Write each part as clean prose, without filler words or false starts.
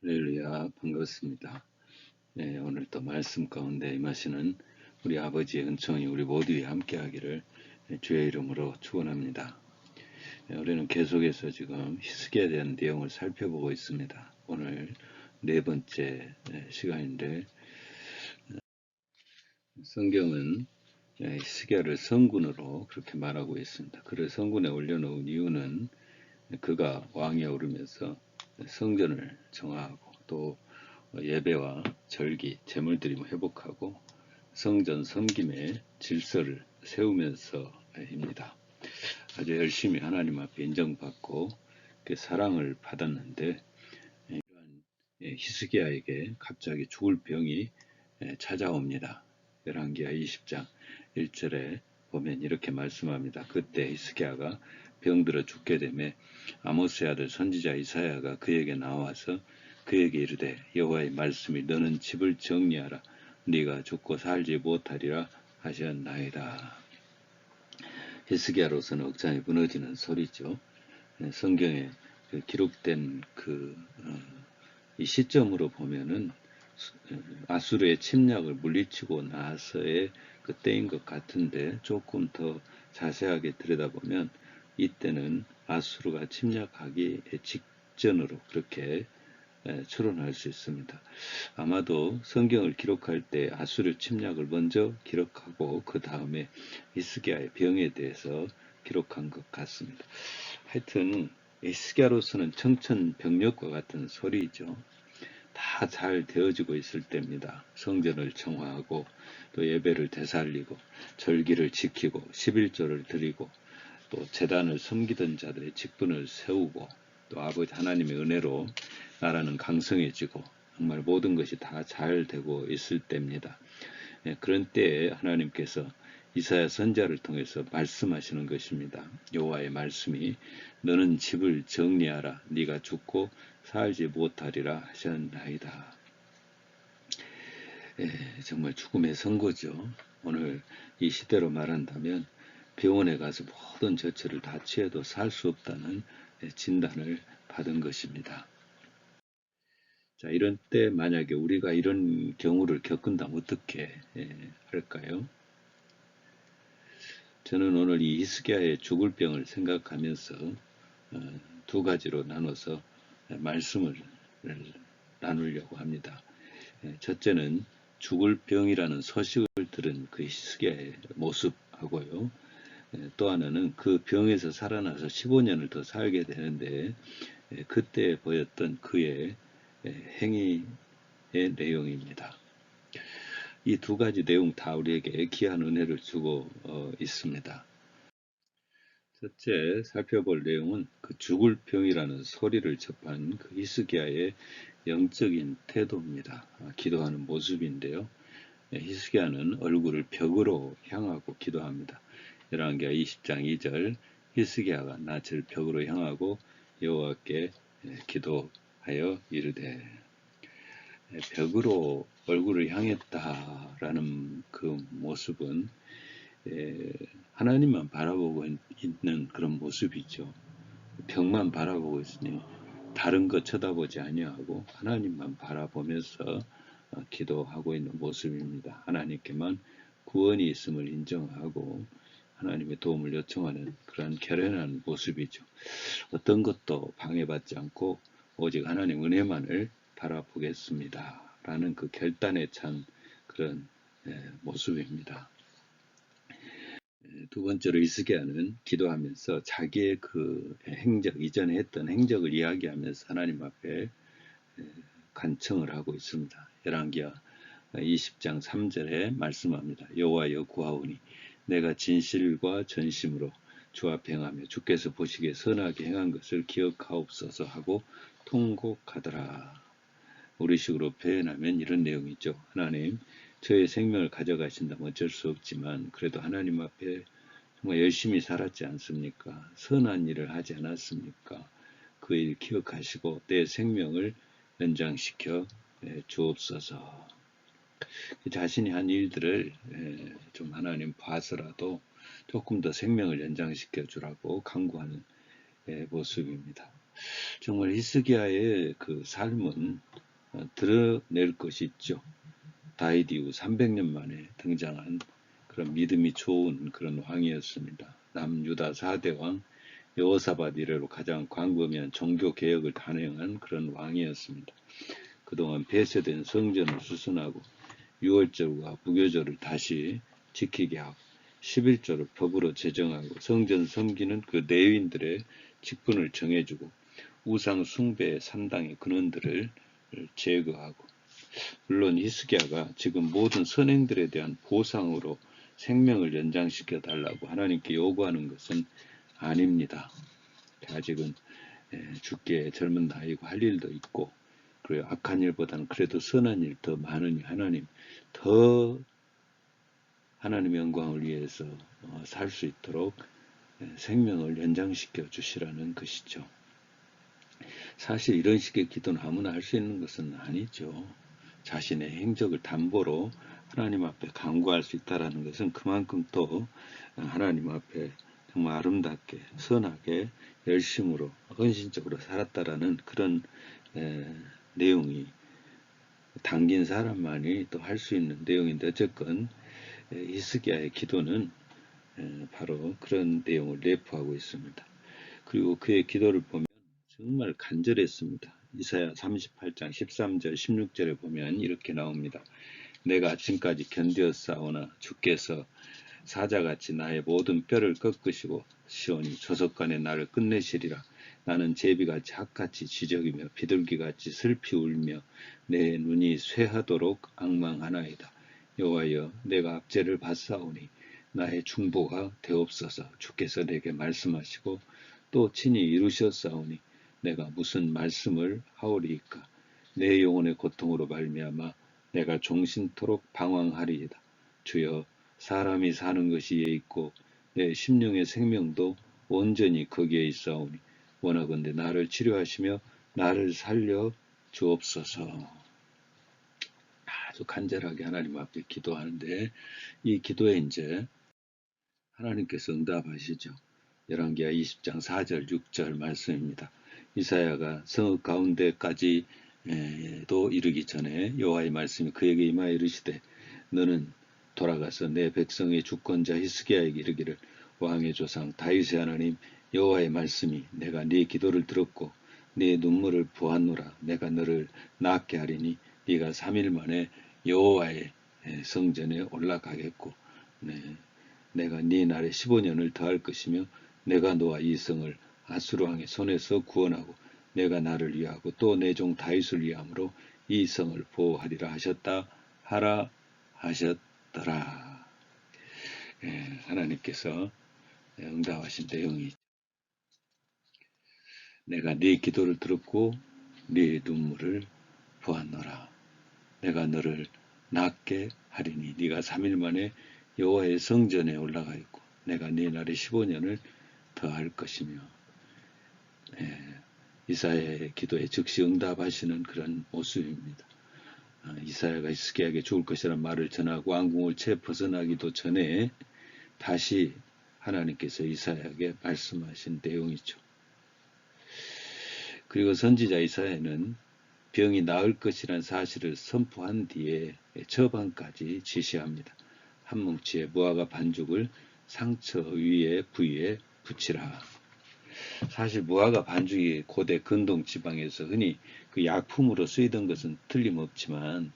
할렐루야, 반갑습니다. 네, 오늘 또 말씀 가운데 임하시는 우리 아버지의 은총이 우리 모두 에 함께하기를 주의 이름으로 축원합니다. 네, 우리는 계속해서 지금 히스기야에 대한 내용을 살펴보고 있습니다. 오늘 네 번째 시간인데, 성경은 히스기야를 성군으로 그렇게 말하고 있습니다. 그를 성군에 올려놓은 이유는 그가 왕에 오르면서 성전을 정화하고 또 예배와 절기, 제물들이 회복하고 성전 섬김의 질서를 세우면서입니다. 아주 열심히 하나님 앞에 인정받고 그 사랑을 받았는데, 이러한 히스기야에게 갑자기 죽을 병이 찾아옵니다. 열왕기하 20장 1절에 보면 이렇게 말씀합니다. 그때 히스기야가 병들어 죽게 되매 아모스의 아들 선지자 이사야가 그에게 나와서 그에게 이르되 여호와의 말씀이 너는 집을 정리하라 네가 죽고 살지 못하리라 하셨나이다. 히스기야로서는 억장이 무너지는 소리죠. 성경에 기록된 이 시점으로 보면은 아수르의 침략을 물리치고 나서의 그 때인 것 같은데, 조금 더 자세하게 들여다보면 이때는 아수르가 침략하기 직전으로 그렇게 추론할 수 있습니다. 아마도 성경을 기록할 때 아수르 침략을 먼저 기록하고 그 다음에 히스기야의 병에 대해서 기록한 것 같습니다. 하여튼 히스기야로서는 청천벽력과 같은 소리죠. 다 잘 되어지고 있을 때입니다. 성전을 정화하고 또 예배를 되살리고 절기를 지키고 11조를 드리고 또 제단을 섬기던 자들의 직분을 세우고 또 아버지 하나님의 은혜로 나라는 강성해지고 정말 모든 것이 다 잘 되고 있을 때입니다. 그런 때에 하나님께서 이사야 선지자를 통해서 말씀하시는 것입니다. 여호와의 말씀이 너는 집을 정리하라 네가 죽고 살지 못하리라 하셨나이다. 정말 죽음의 선고죠. 오늘 이 시대로 말한다면 병원에 가서 모든 조처를 다 취해도 살 수 없다는 진단을 받은 것입니다. 자, 이런 때 만약에 우리가 이런 경우를 겪는다면 어떻게 할까요? 저는 오늘 이 히스기야의 죽을 병을 생각하면서 두 가지로 나눠서 말씀을 나누려고 합니다. 첫째는 죽을 병이라는 소식을 들은 그 히스기야의 모습하고요. 또 하나는 그 병에서 살아나서 15년을 더 살게 되는데 그때 보였던 그의 행위의 내용입니다. 이 두 가지 내용 다 우리에게 귀한 은혜를 주고 있습니다. 첫째 살펴볼 내용은 그 죽을 병이라는 소리를 접한 그 히스기야의 영적인 태도입니다. 기도하는 모습인데요. 히스기야는 얼굴을 벽으로 향하고 기도합니다. 열왕기하 20장 2절 히스기야가 낯을 벽으로 향하고 여호와께 기도하여 이르되, 벽으로 얼굴을 향했다라는 그 모습은 하나님만 바라보고 있는 그런 모습이죠. 벽만 바라보고 있으니 다른 것 쳐다보지 아니하고 하나님만 바라보면서 기도하고 있는 모습입니다. 하나님께만 구원이 있음을 인정하고 하나님의 도움을 요청하는 그런 결연한 모습이죠. 어떤 것도 방해받지 않고 오직 하나님 은혜만을 바라보겠습니다. 라는 그 결단에 찬 그런 모습입니다. 두 번째로 히스기야는 기도하면서 자기의 그 행적, 이전에 했던 행적을 이야기하면서 하나님 앞에 간청을 하고 있습니다. 열왕기하 20장 3절에 말씀합니다. 여호와여 구하오니 내가 진실과 전심으로 주 앞에 행하며 주께서 보시기에 선하게 행한 것을 기억하옵소서 하고 통곡하더라. 우리식으로 표현하면 이런 내용이죠. 하나님, 저의 생명을 가져가신다면 어쩔 수 없지만 그래도 하나님 앞에 정말 열심히 살았지 않습니까? 선한 일을 하지 않았습니까? 그 일 기억하시고 내 생명을 연장시켜 주옵소서. 자신이 한 일들을 좀 하나님 봐서라도 조금 더 생명을 연장시켜 주라고 간구하는 모습입니다. 정말 히스기야의 그 삶은 드러낼 것이 있죠. 다윗 이후 300년 만에 등장한 그런 믿음이 좋은 그런 왕이었습니다. 남유다 4대 왕 여호사밧 이래로 가장 광범위한 종교 개혁을 단행한 그런 왕이었습니다. 그동안 폐쇄된 성전을 수순하고 유월절과 무교절을 다시 지키게 하고 11조를 법으로 제정하고 성전 섬기는 그 레위인들의 직분을 정해주고 우상 숭배의 산당의 근원들을 제거하고, 물론 히스기야가 지금 모든 선행들에 대한 보상으로 생명을 연장시켜 달라고 하나님께 요구하는 것은 아닙니다. 아직은 죽기에 젊은 나이고 할 일도 있고, 그리고 악한 일보다는 그래도 선한 일 더 많으니 하나님 더 하나님의 영광을 위해서 살 수 있도록 생명을 연장시켜 주시라는 것이죠. 사실 이런 식의 기도는 아무나 할 수 있는 것은 아니죠. 자신의 행적을 담보로 하나님 앞에 간구할 수 있다는 것은 그만큼 또 하나님 앞에 정말 아름답게 선하게 열심으로 헌신적으로 살았다라는 그런 내용이 담긴 사람만이 또 할 수 있는 내용인데, 어쨌건 히스기야의 기도는 바로 그런 내용을 내포하고 있습니다. 그리고 그의 기도를 보면 정말 간절했습니다. 이사야 38장 13절 16절에 보면 이렇게 나옵니다. 내가 지금까지 견디었사오나 주께서 사자같이 나의 모든 뼈를 꺾으시고 시온이 조석간에 나를 끝내시리라. 나는 제비같이 학같이 지적이며 비둘기같이 슬피 울며 내 눈이 쇠하도록 앙망하나이다. 여호와여, 내가 압제를 받사오니 나의 중보가 되옵소서. 주께서 내게 말씀하시고 또 친히 이루셨사오니 내가 무슨 말씀을 하오리이까. 내 영혼의 고통으로 말미암아 내가 종신토록 방황하리이다. 주여, 사람이 사는 것이 예 있고 내 심령의 생명도 온전히 거기에 있사오니 원하건대 나를 치료하시며 나를 살려 주옵소서. 아주 간절하게 하나님 앞에 기도하는데, 이 기도에 이제 하나님께서 응답하시죠. 열왕기하 20장 4절 6절 말씀입니다. 이사야가 성읍 가운데까지도 이르기 전에 여호와의 말씀이 그에게 임하여 이르시되, 너는 돌아가서 내 백성의 주권자 히스기야에게 이르기를, 왕의 조상 다윗의 하나님 여호와의 말씀이 내가 네 기도를 들었고 네 눈물을 보았노라. 내가 너를 낫게 하리니 네가 3일 만에 여호와의 성전에 올라가겠고, 내가 네 날에 15년을 더할 것이며 내가 너와 이 성을 아수르 왕의 손에서 구원하고 내가 나를 위하고 또 내 종 다윗을 위함으로 이 성을 보호하리라 하셨다 하라 하셨더라. 하나님께서 응답하신 내용이, 내가 네 기도를 들었고 네 눈물을 보았노라. 내가 너를 낫게 하리니 네가 3일 만에 여호와의 성전에 올라가 있고 내가 네 날에 15년을 더할 것이며, 이사야의 기도에 즉시 응답하시는 그런 모습입니다. 이사야가 히스기야에게 죽을 것이라는 말을 전하고 왕궁을 채 벗어나기도 전에 다시 하나님께서 이사야에게 말씀하신 내용이죠. 그리고 선지자 이사야는 병이 나을 것이라는 사실을 선포한 뒤에 처방까지 지시합니다. 한 뭉치의 무화과 반죽을 상처 위에 부위에 붙이라. 사실 무화과 반죽이 고대 근동 지방에서 흔히 그 약품으로 쓰이던 것은 틀림없지만,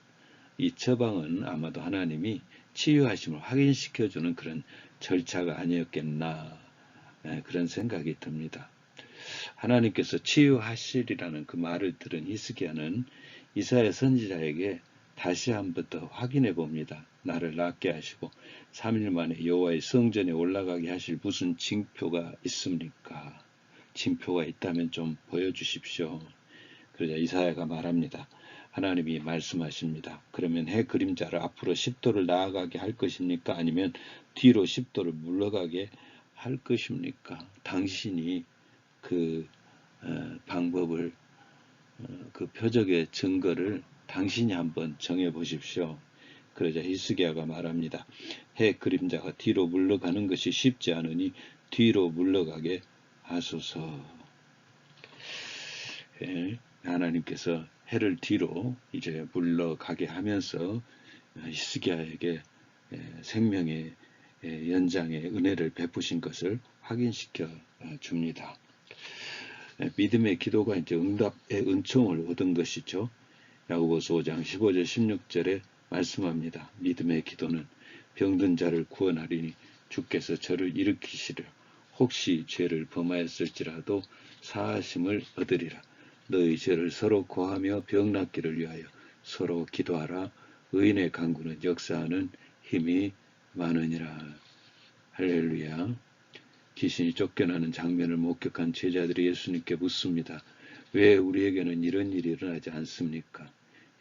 이 처방은 아마도 하나님이 치유하심을 확인시켜주는 그런 절차가 아니었겠나, 그런 생각이 듭니다. 하나님께서 치유하시리라는 그 말을 들은 히스기야는 이사야 선지자에게 다시 한번 더 확인해 봅니다. 나를 낫게 하시고 3일 만에 여호와의 성전에 올라가게 하실 무슨 징표가 있습니까? 징표가 있다면 좀 보여주십시오. 그러자 이사야가 말합니다. 하나님이 말씀하십니다. 그러면 해 그림자를 앞으로 10도를 나아가게 할 것입니까? 아니면 뒤로 10도를 물러가게 할 것입니까? 당신이 그 방법을, 그 표적의 증거를 당신이 한번 정해 보십시오. 그러자 히스기야가 말합니다. 해 그림자가 뒤로 물러가는 것이 쉽지 않으니 뒤로 물러가게 하소서. 하나님께서 해를 뒤로 이제 물러가게 하면서 히스기야에게 생명의 연장의 은혜를 베푸신 것을 확인시켜 줍니다. 믿음의 기도가 이제 응답의 은총을 얻은 것이죠. 야고보서 5장 15절 16절에 말씀합니다. 믿음의 기도는 병든 자를 구원하리니 주께서 저를 일으키시려 혹시 죄를 범하였을지라도 사하심을 얻으리라. 너희 죄를 서로 고하며 병 낫기를 위하여 서로 기도하라. 의인의 간구는 역사하는 힘이 많으니라. 할렐루야. 귀신이 쫓겨나는 장면을 목격한 제자들이 예수님께 묻습니다. 왜 우리에게는 이런 일이 일어나지 않습니까?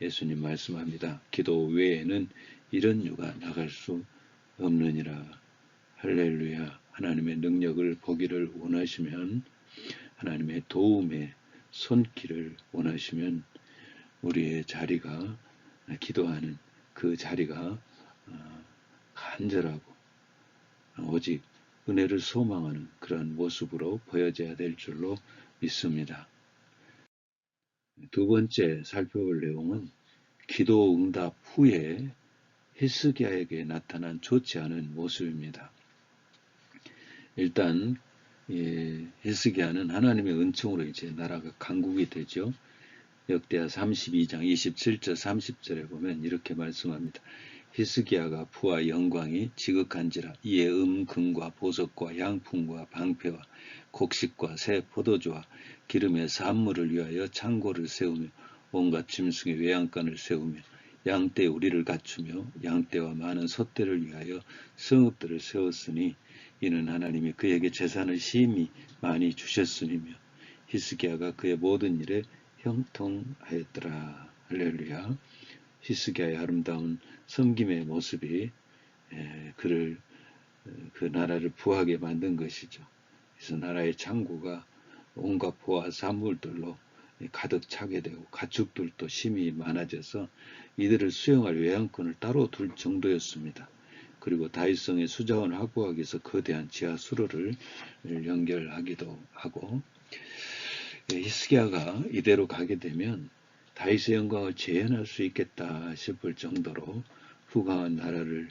예수님 말씀합니다. 기도 외에는 이런 유가 나갈 수 없느니라. 할렐루야. 하나님의 능력을 보기를 원하시면, 하나님의 도움의 손길을 원하시면 우리의 자리가, 기도하는 그 자리가 간절하고 오직 은혜를 소망하는 그런 모습으로 보여져야 될 줄로 믿습니다. 두 번째 살펴볼 내용은 기도 응답 후에 히스기야에게 나타난 좋지 않은 모습입니다. 일단 히스기야는 하나님의 은총으로 이제 나라가 강국이 되죠. 역대하 32장 27절 30절에 보면 이렇게 말씀합니다. 히스기야가 부와 영광이 지극한지라 이에 금과 보석과 양품과 방패와 곡식과 새 포도주와 기름의 산물을 위하여 창고를 세우며 온갖 짐승의 외양간을 세우며 양떼 우리를 갖추며 양떼와 많은 소떼를 위하여 성읍들을 세웠으니 이는 하나님이 그에게 재산을 심히 많이 주셨으니며 히스기야가 그의 모든 일에 형통하였더라. 할렐루야. 히스기야의 아름다운 섬김의 모습이 그를 그 나라를 부하게 만든 것이죠. 그래서 나라의 창고가 온갖 보화 산물들로 가득 차게 되고 가축들도 심히 많아져서 이들을 수용할 외양권을 따로 둘 정도였습니다. 그리고 다윗성의 수자원을 확보하기 위해서 거대한 지하 수로를 연결하기도 하고, 히스기야가 이대로 가게 되면 다윗의 영광을 재현할 수 있겠다 싶을 정도로 후강한 나라를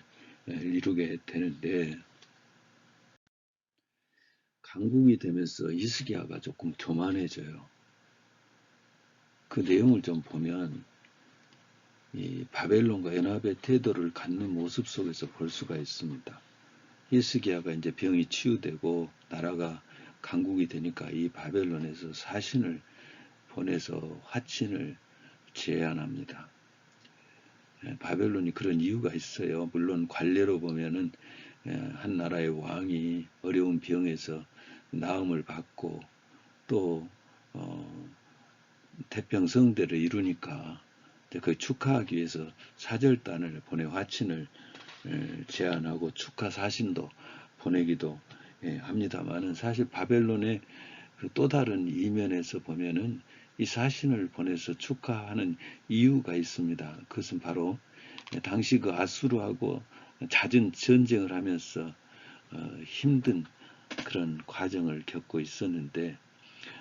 이루게 되는데, 강국이 되면서 히스기야가 조금 교만해져요. 그 내용을 좀 보면 이 바벨론과 연합의 태도를 갖는 모습 속에서 볼 수가 있습니다. 히스기야가 이제 병이 치유되고 나라가 강국이 되니까 이 바벨론에서 사신을 보내서 화친을 제안합니다. 바벨론이 그런 이유가 있어요. 물론 관례로 보면은 한 나라의 왕이 어려운 병에서 나음을 받고 또 태평성대를 이루니까 그 축하하기 위해서 사절단을 보내 화친을 제안하고 축하 사신도 보내기도 합니다만은 사실 바벨론의 또 다른 이면에서 보면은 이 사신을 보내서 축하하는 이유가 있습니다. 그것은 바로 당시 그 아수르하고 잦은 전쟁을 하면서 힘든 그런 과정을 겪고 있었는데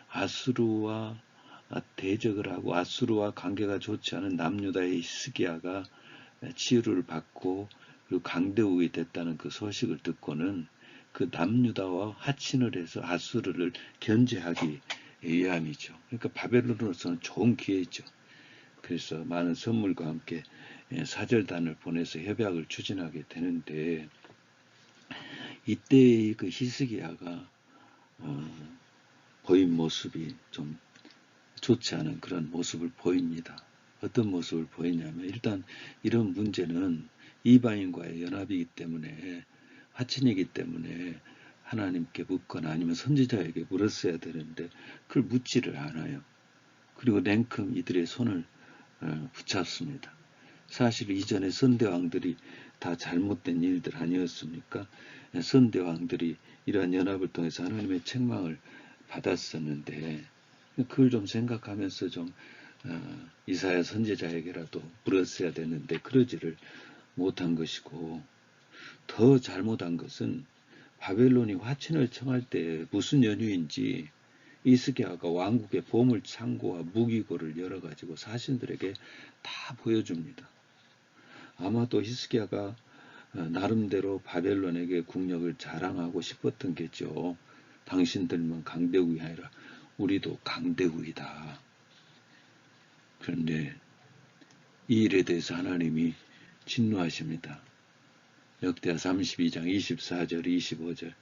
아수르와 대적을 하고 아수르와 관계가 좋지 않은 남유다의 히스기야가 치유를 받고 그리고 강대국이 됐다는 그 소식을 듣고는 그 남유다와 화친을 해서 아수르를 견제하기 위함이죠. 그러니까 바벨론으로서는 좋은 기회죠. 그래서 많은 선물과 함께 사절단을 보내서 협약을 추진하게 되는데 이때의 그 히스기야가 보인 모습이 좀 좋지 않은 그런 모습을 보입니다. 어떤 모습을 보이냐면 일단 이런 문제는 이방인과의 연합이기 때문에 화친이기 때문에 하나님께 묻거나 아니면 선지자에게 물었어야 되는데 그걸 묻지를 않아요. 그리고 냉큼 이들의 손을 붙잡습니다. 사실 이전에 선대왕들이 다 잘못된 일들 아니었습니까? 선대왕들이 이러한 연합을 통해서 하나님의 책망을 받았었는데 그걸 좀 생각하면서 좀 이사야 선지자에게라도 물었어야 되는데 그러지를 못한 것이고, 더 잘못한 것은 바벨론이 화친을 청할 때 무슨 연유인지 히스기야가 왕국의 보물 창고와 무기고를 열어가지고 사신들에게 다 보여줍니다. 아마도 히스기야가 나름대로 바벨론에게 국력을 자랑하고 싶었던 게죠. 당신들만 강대국이 아니라 우리도 강대국이다. 그런데 이 일에 대해서 하나님이 진노하십니다. 역대하 32장 24절 25절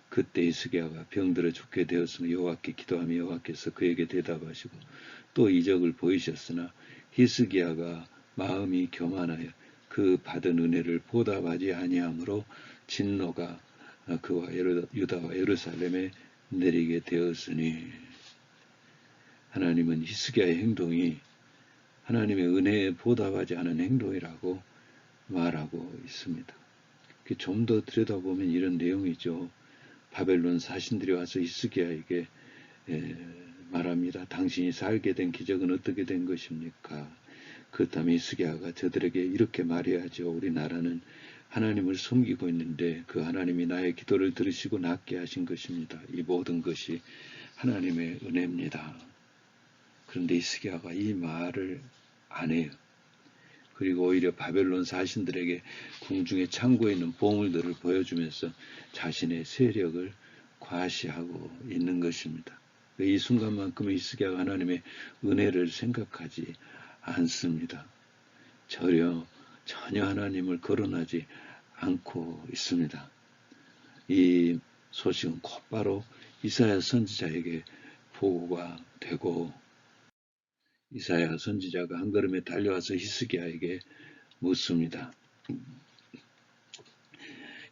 그때 히스기야가 병들어 죽게 되었으며 여호와께 기도하며 여호와께서 그에게 대답하시고 또 이적을 보이셨으나 히스기야가 마음이 교만하여 그 받은 은혜를 보답하지 아니하므로 진노가 그와 유다와 예루살렘에 내리게 되었으니 하나님은 히스기야의 행동이 하나님의 은혜에 보답하지 않은 행동이라고 말하고 있습니다. 좀 더 들여다보면 이런 내용이죠. 바벨론 사신들이 와서 히스기야에게 말합니다. 당신이 살게 된 기적은 어떻게 된 것입니까? 그렇다면 히스기야가 저들에게 이렇게 말해야죠. 우리나라는 하나님을 섬기고 있는데 그 하나님이 나의 기도를 들으시고 낫게 하신 것입니다. 이 모든 것이 하나님의 은혜입니다. 그런데 히스기야가 이 말을 안 해요. 그리고 오히려 바벨론 사신들에게 궁중의 창고에 있는 보물들을 보여주면서 자신의 세력을 과시하고 있는 것입니다. 이 순간만큼은 히스기야가 하나님의 은혜를 생각하지 않습니다. 전혀 하나님을 거론하지 않고 있습니다. 이 소식은 곧바로 이사야 선지자에게 보고가 되고 이사야 선지자가 한 걸음에 달려와서 히스기야에게 묻습니다.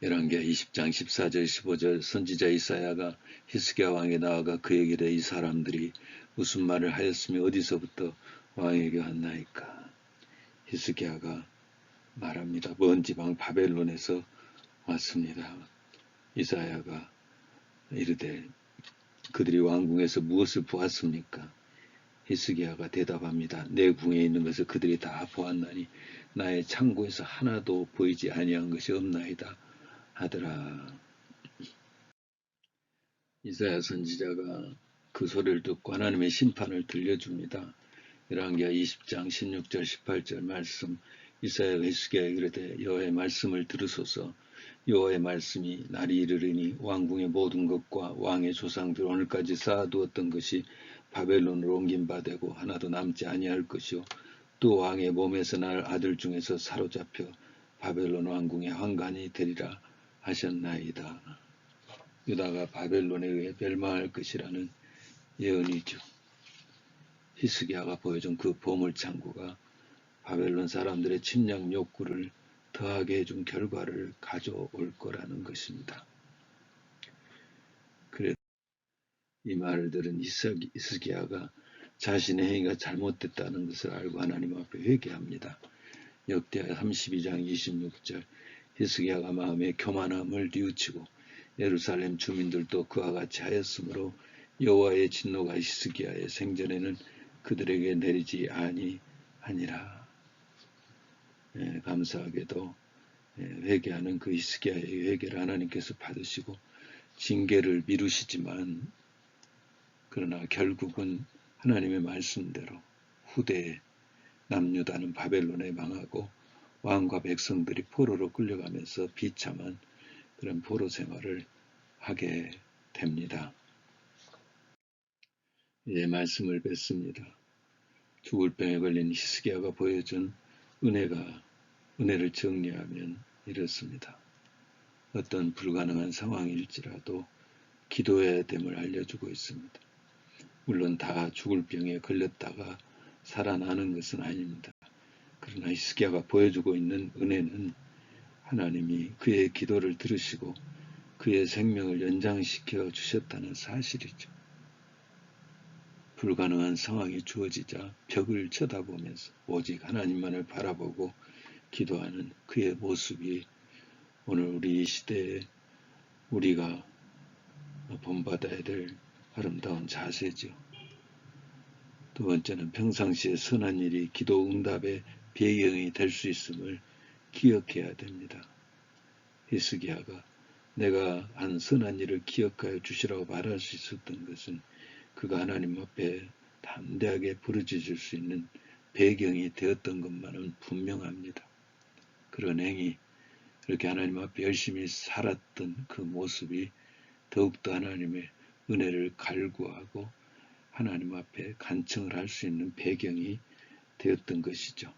열왕기하 20장 14절 15절 선지자 이사야가 히스기야 왕에 나아가 그에게 이르되 이 사람들이 무슨 말을 하였으며 어디서부터 왕에게 왔나이까. 히스기야가 말합니다. 먼 지방 바벨론에서 왔습니다. 이사야가 이르되 그들이 왕궁에서 무엇을 보았습니까? 히스기야가 대답합니다. 내 궁에 있는 것을 그들이 다 보았나니 나의 창고에서 하나도 보이지 아니한 것이 없나이다 하더라. 이사야 선지자가 그 소리를 듣고 하나님의 심판을 들려줍니다. 열왕기하 20장 16절 18절 말씀 이사야가 히스기야에게 이르되 여호와의 말씀을 들으소서. 여호와의 말씀이 날이 이르리니 왕궁의 모든 것과 왕의 조상들 오늘까지 쌓아두었던 것이 바벨론으로 옮긴 바 되고 하나도 남지 아니할 것이요 또 왕의 몸에서 날 아들 중에서 사로잡혀 바벨론 왕궁의 환관이 되리라 하셨나이다. 유다가 바벨론에 의해 멸망할 것이라는 예언이죠. 히스기야가 보여준 그 보물창고가 바벨론 사람들의 침략 욕구를 더하게 해준 결과를 가져올 거라는 것입니다. 그래도 이 말을 들은 히스기야가 자신의 행위가 잘못됐다는 것을 알고 하나님 앞에 회개합니다. 역대하 32장 26절 히스기야가 마음에 교만함을 뉘우치고 예루살렘 주민들도 그와 같이 하였으므로 여호와의 진노가 히스기야의 생전에는 그들에게 내리지 아니하니라. 감사하게도 회개하는 그 히스기야의 회개를 하나님께서 받으시고 징계를 미루시지만 그러나 결국은 하나님의 말씀대로 후대에 남유다는 바벨론에 망하고 왕과 백성들이 포로로 끌려가면서 비참한 그런 포로 생활을 하게 됩니다. 예, 말씀을 뵙습니다. 죽을 병에 걸린 히스기야가 보여준 은혜를 정리하면 이렇습니다. 어떤 불가능한 상황일지라도 기도해야 됨을 알려주고 있습니다. 물론 다 죽을 병에 걸렸다가 살아나는 것은 아닙니다. 그러나 히스기야가 보여주고 있는 은혜는 하나님이 그의 기도를 들으시고 그의 생명을 연장시켜 주셨다는 사실이죠. 불가능한 상황이 주어지자 벽을 쳐다보면서 오직 하나님만을 바라보고 기도하는 그의 모습이 오늘 우리 이 시대에 우리가 본받아야 될 아름다운 자세죠. 두 번째는 평상시에 선한 일이 기도 응답의 배경이 될 수 있음을 기억해야 됩니다. 히스기야가 내가 한 선한 일을 기억하여 주시라고 말할 수 있었던 것은 그가 하나님 앞에 담대하게 부르짖을 수 있는 배경이 되었던 것만은 분명합니다. 그런 행위, 이렇게 하나님 앞에 열심히 살았던 그 모습이 더욱더 하나님의 은혜를 갈구하고 하나님 앞에 간청을 할 수 있는 배경이 되었던 것이죠.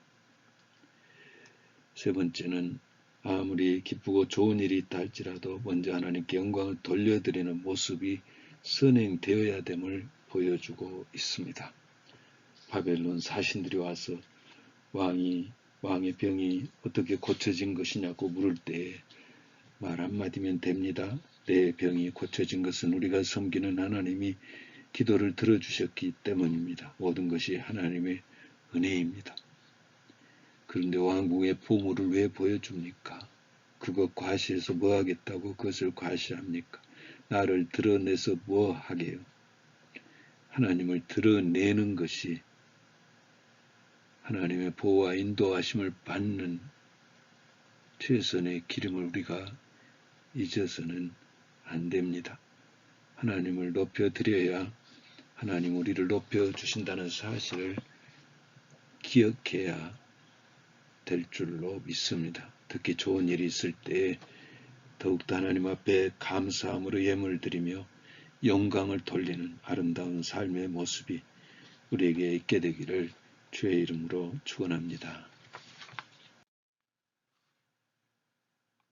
세 번째는 아무리 기쁘고 좋은 일이 있다 할지라도 먼저 하나님께 영광을 돌려드리는 모습이 선행되어야 됨을 보여주고 있습니다. 바벨론 사신들이 와서 왕의 병이 어떻게 고쳐진 것이냐고 물을 때에 말 한마디면 됩니다. 내 병이 고쳐진 것은 우리가 섬기는 하나님이 기도를 들어주셨기 때문입니다. 모든 것이 하나님의 은혜입니다. 그런데 왕궁의 보물을 왜 보여줍니까? 그것 과시해서 뭐 하겠다고 그것을 과시합니까? 나를 드러내서 뭐 하게요? 하나님을 드러내는 것이 하나님의 보호와 인도하심을 받는 최선의 기름을 우리가 잊어서는 안 됩니다. 하나님을 높여드려야 하나님 우리를 높여주신다는 사실을 기억해야 될 줄로 믿습니다. 특히 좋은 일이 있을 때 더욱더 하나님 앞에 감사함으로 예물을 드리며 영광을 돌리는 아름다운 삶의 모습이 우리에게 있게 되기를 주의 이름으로 축원합니다.